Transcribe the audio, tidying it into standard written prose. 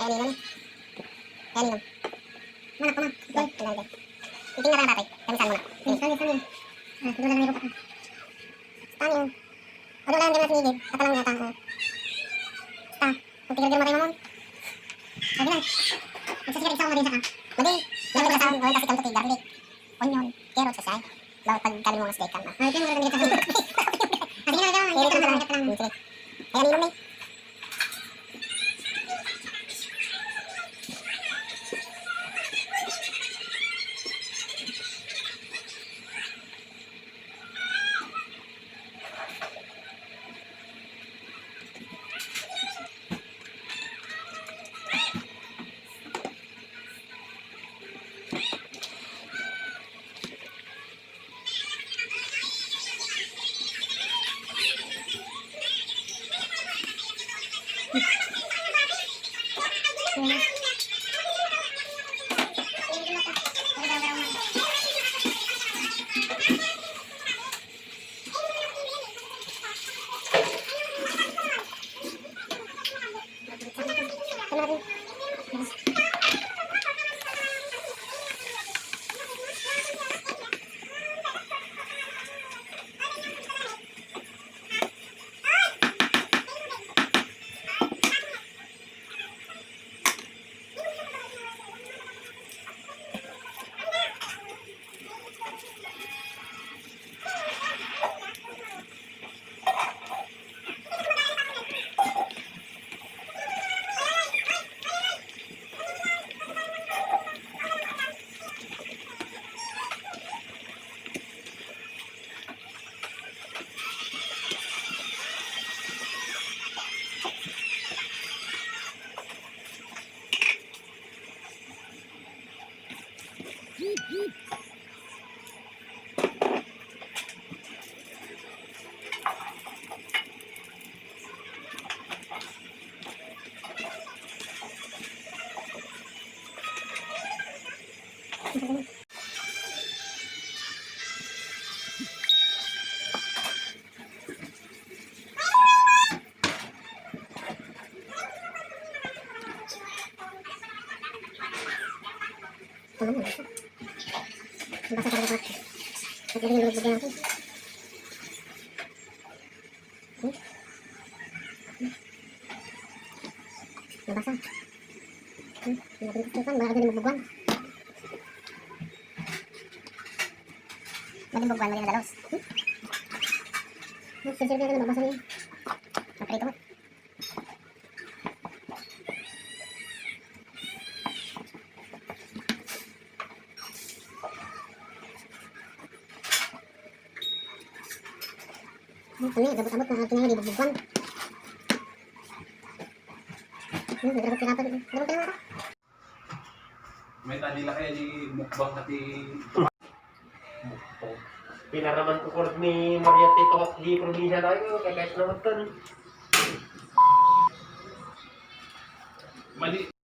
Kaya nino ni. Kaya nino. Mana ko na. Okay, pinagay. Titingnan na natin. Kamisan muna. Stan. Siguro na may rupa. Stan yun. O doon lang din na sinigid. Kata lang yata. Stan. Magtigil din mo tayo mamon. Lagi lang. Magsasikat isa ko mo din saka. Madi. Lamig na sa akin. Gawin kasi kamto kay garlic. Onion. Carrots kasi ay. Bawat pagkalim mo ng steak ka na. Ay, kaya mo na ganyan ka. Sige na, sige na. Sige na. Kaya nino ni. Basa ka na ba? Naglulog-log natin. Nabasa. Nabasa. Baka din magbugwan. Maging bugwan, maging nadalos. Sisir na nabasa niya. Naprito mo. Kami, abot-abot na natin ngayon, di bubugwan. Nagabot-abot. May tanila kaya di mukbang nati... Pinaraman ko kord ni Maria Tito at di probinsya tayo, kaya kahit naman ito. Mali.